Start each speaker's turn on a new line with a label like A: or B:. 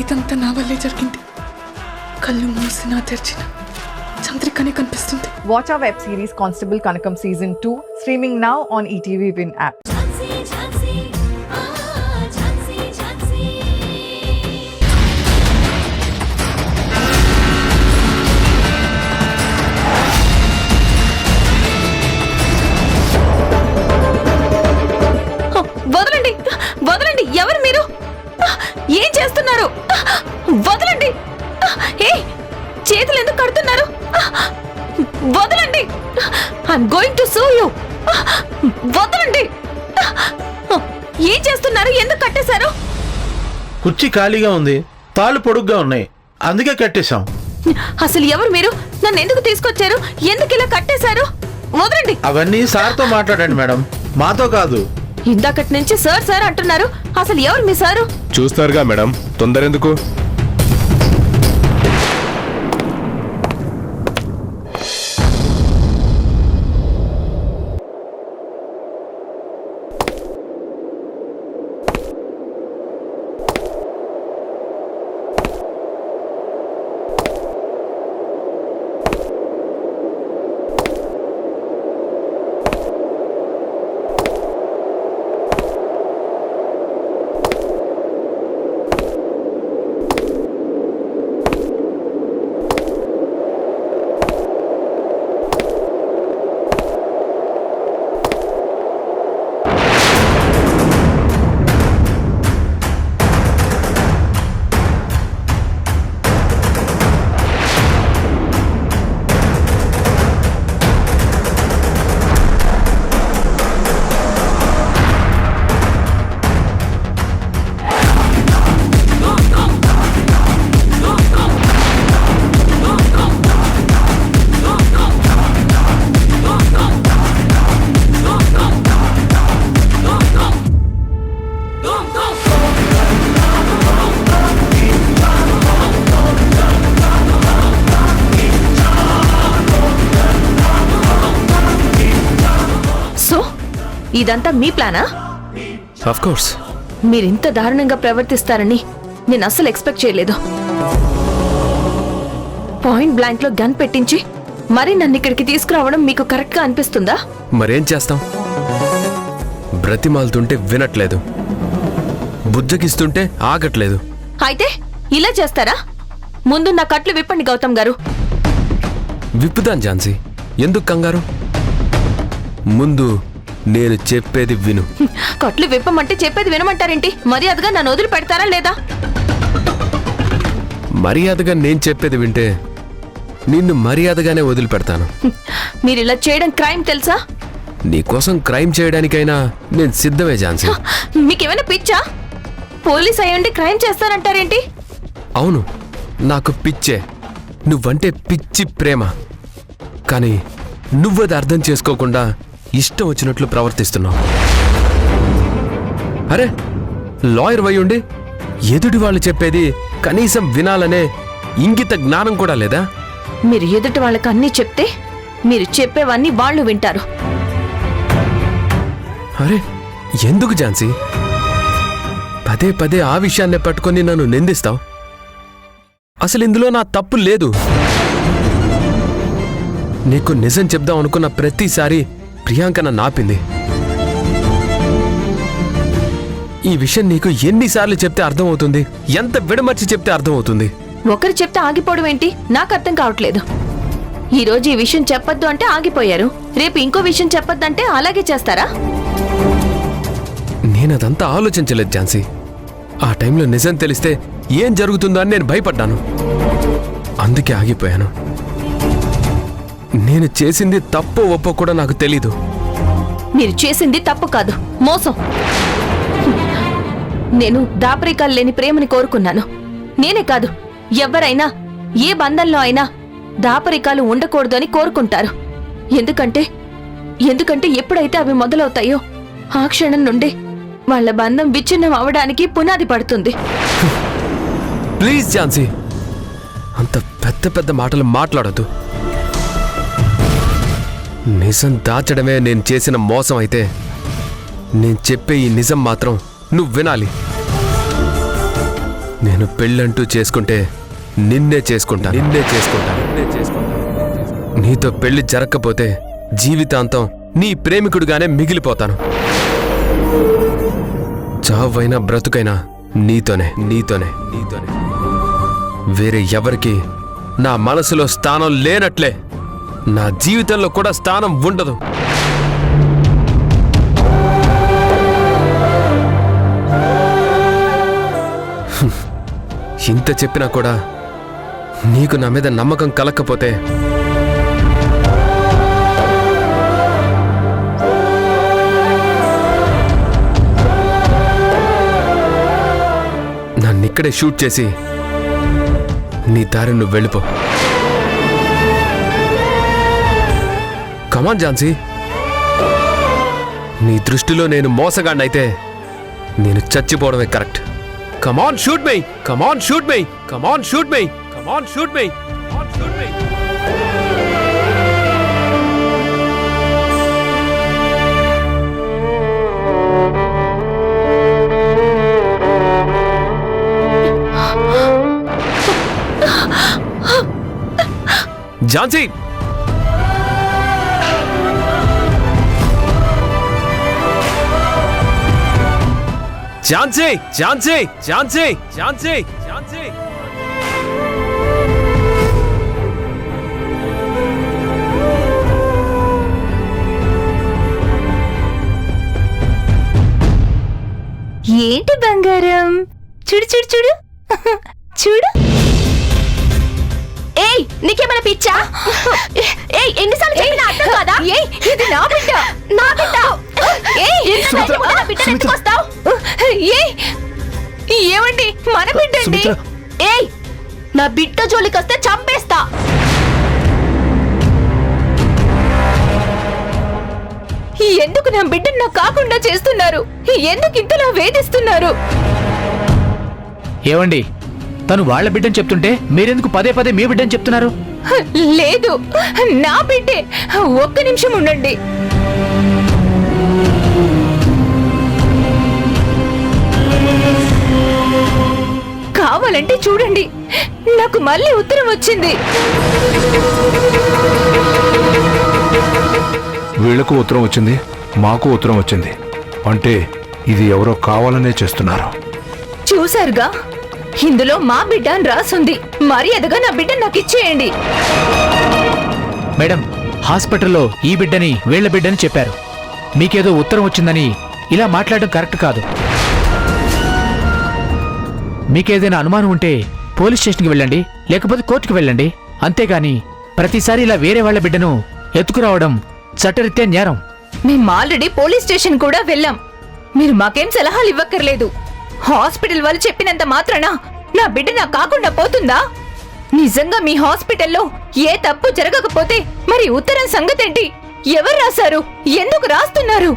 A: ఇదంతా నా వల్లే జరిగింది. కళ్ళు మూసినా తెరిచిన చంద్రికనే కనిపిస్తుంది.
B: Watch our web series Constable Kanakam Season 2 streaming now on ETV Win app.
C: వదలండి, వదలండి! ఎవరు మీరు? ఏం చేస్తున్నారు? వదలండి! ఏ చేతులు ఎందుకు కడుతున్నారు? వదలండి! I'm going to sue you. వదలండి! ఏం చేస్తున్నారు? ఎందుకు కట్టేశారు?
D: కుర్చీ ఖాళీగా ఉంది, తాళ్ళు పొడుగ్గా ఉన్నాయి, అందుకే కట్టేశాం.
C: అసలు ఎవరు మీరు? నన్ను ఎందుకు తీసుకొచ్చారు? ఎందుకు ఇలా కట్టేశారు? వదలండి!
D: అవన్నీ సార్తో మాట్లాడండి మేడం, మాతో కాదు.
C: ఇందాకటి నుంచి సార్ సార్ అంటున్నారు. అసలు ఎవరు మీ సారు?
E: చూస్తారుగా మేడం, తొందర ఎందుకు?
C: ఇదంతా మీ ప్లానా?
E: Of course.
C: మీరింత దారుణంగా ప్రవర్తిస్తారని నేను అస్సలు ఎక్స్పెక్ట్ చేయలేదు. పాయింట్ బ్లాంక్ లో గన్ పెట్టించి మరి నన్ను ఇక్కడికి తీసుకురావడం మీకు కరెక్ట్ గా అనిపిస్తుందా?
E: మరేం చేస్తాం? బ్రతిమాలుతుంటే వినట్లేదు, బుజ్జగిస్తుంటే ఆగట్లేదు.
C: అయితే ఇలా చేస్తారా? ముందు నా కట్లు విప్పండి గౌతమ్ గారు.
E: విప్పుదాం ఝాన్సీ, ఎందుకు కంగారు? ముందు నేను చెప్పేది విను.
C: కట్లు విప్పమంటే చెప్పేది వినమంటారేంటి? మర్యాదగా నన్ను వదిలి పెడతారా లేదా?
E: మర్యాదగా నేను చెప్పేది వింటే నిన్ను మర్యాదగానే వదిలిపెడతాను.
C: మీరిలా చేయడం క్రైమ్ తెలుసా?
E: నీకోసం క్రైమ్ చేయడానికైనా నేను సిద్ధమే ఝాన్సీ.
C: మీకేమైనా పిచ్చా? పోలీస్ అయ్యండి క్రైమ్ చేస్తానంటారేంటి?
E: అవును, నాకు పిచ్చే. నువ్వంటే పిచ్చి ప్రేమ. కానీ నువ్వది అర్థం చేసుకోకుండా ఇష్టం వచ్చినట్లు ప్రవర్తిస్తున్నావు. అరే, లాయర్ వయ్యుండి ఎదుటి వాళ్ళు చెప్పేది కనీసం వినాలనే ఇంగిత జ్ఞానం కూడా లేదా?
C: మీరు ఎదుటి వాళ్ళకి అన్నీ చెప్తే మీరు చెప్పేవన్నీ వాళ్ళు వింటారు.
E: అరే, ఎందుకు ఝాన్సీ పదే పదే ఆ విషయాన్నే పట్టుకొని నన్ను నిందిస్తావు? అసలు ఇందులో నా తప్పు లేదు. నీకు నిజం చెప్దాం అనుకున్న ప్రతిసారి ప్రియాంక నన్ను ఆపింది. ఈ విషయం నీకు ఎన్నిసార్లు చెప్తే అర్థమవుతుంది? ఎంత విడమర్చి చెప్తే అర్థమవుతుంది?
C: ఒకరు చెప్తే ఆగిపోవడం ఏంటి? నాకు అర్థం కావట్లేదు. ఈ రోజు ఈ విషయం చెప్పొద్దు అంటే ఆగిపోయారు, రేపు ఇంకో విషయం చెప్పొద్దంటే అలాగే చేస్తారా?
E: నేనదంతా ఆలోచించలేదు ఝాన్సీ. ఆ టైంలో నిజం తెలిస్తే ఏం జరుగుతుందో అని నేను భయపడ్డాను, అందుకే ఆగిపోయాను. నేను చేసింది తప్పో ఒప్పో కూడా నాకు తెలీదు.
C: మీరు చేసింది తప్పు కాదు, మోసం. నేను దాపరికాలు లేని ప్రేమని కోరుకున్నాను. నేనే కాదు, ఎవరైనా ఏ బంధంలో అయినా దాపరికాలు ఉండకూడదు అని కోరుకుంటారు. ఎందుకంటే ఎప్పుడైతే అవి మొదలవుతాయో ఆ క్షణం నుండి వాళ్ళ బంధం విచ్ఛిన్నం అవడానికి పునాది పడుతుంది.
E: ప్లీజ్ ఝాన్సీ, అంత పెద్ద పెద్ద మాటలు మాట్లాడొద్దు. నిజం దాచడమే నేను చేసిన మోసం అయితే నేను చెప్పే ఈ నిజం మాత్రం నువ్వు వినాలి. నేను పెళ్ళంటూ చేసుకుంటే నిన్నే చేసుకుంటా. నీతో పెళ్లి జరగకపోతే జీవితాంతం నీ ప్రేమికుడిగానే మిగిలిపోతాను. చావైనా బ్రతుకైనా నీతోనే. వేరే ఎవరికి నా మనసులో స్థానం లేనట్లే నా జీవితంలో కూడా స్థానం ఉండదు. ఇంత చెప్పినా కూడా నీకు నా మీద నమ్మకం కలక్కపోతే నన్నిక్కడే షూట్ చేసి నీ దారి నువ్వు వెళ్ళిపో. కమాన్ ఝాన్సీ, నీ దృష్టిలో నేను మోసగాడినైతే నేను చచ్చిపోవడమే కరెక్ట్. కమాన్ షూట్ మీ. ఝాన్సీ, ఝాన్సీ.
C: ఏంటి బంగారం? చూడు చూడు చూడు చూడు. ఏయ్, నీకేమైనా పిచ్చా? ఏయ్, ఎన్నిసార్లు చెప్పినా అర్థం కాదా? ఏయ్, ఇది నా బిడ్డ. ఏయ్, బిడ్డ ఎత్తుకొస్తావు? ఏయ్, ఏమండి, మన బిడ్డ అండి. ఏయ్, నా బిడ్డ జోలికొస్తే చంపేస్తా. ఎందుకు నా బిడ్డను నాకు కాకుండా చేస్తున్నారు? ఎందుకు ఇంతలా వేధిస్తున్నారు?
F: ఏవండి, తను వాళ్ళ బిడ్డని చెప్తుంటే మీరెందుకు పదే పదే మీ బిడ్డని చెప్తున్నారు?
C: లేదు, నా బిడ్డే. ఒక్క నిమిషం ఉండండి. కావాలంటే చూడండి, నాకు మళ్ళీ ఉత్తరం వచ్చింది.
G: వీళ్లకు ఉత్తరం వచ్చింది, మాకు ఉత్తరం వచ్చింది. అంటే ఇది ఎవరో కావాలనే చేస్తున్నారు.
C: చూసారుగా, ఇందులో మా బిడ్డ అని రాసుంది. మర్యాదగా నా బిడ్డ నాకు ఇచ్చేయండి.
F: మేడం, హాస్పిటల్లో ఈ బిడ్డని వీళ్ల బిడ్డని చెప్పారు. మీకేదో ఉత్తరం వచ్చిందని ఇలా మాట్లాడడం కరెక్ట్ కాదు. మీకేదైనా అనుమానం ఉంటే పోలీస్ స్టేషన్కి వెళ్ళండి, లేకపోతే కోర్టుకి వెళ్ళండి. అంతేగాని ప్రతిసారి ఇలా వేరే వాళ్ళ బిడ్డను ఎత్తుకురావడం చట్టరీత్యా నేరం.
C: మేము ఆల్రెడీ పోలీస్ స్టేషన్ కూడా వెళ్ళాం. మీరు మాకేం సలహాలు ఇవ్వక్కర్లేదు. హాస్పిటల్ వాళ్ళు చెప్పినంత మాత్రాన నా బిడ్డ నాకు కాకుండా పోతుందా? నిజంగా మీ హాస్పిటల్లో ఏ తప్పు జరగకపోతే మరి ఉత్తరం సంగతేంటి? ఎవరు రాశారు? ఎందుకు రాస్తున్నారు?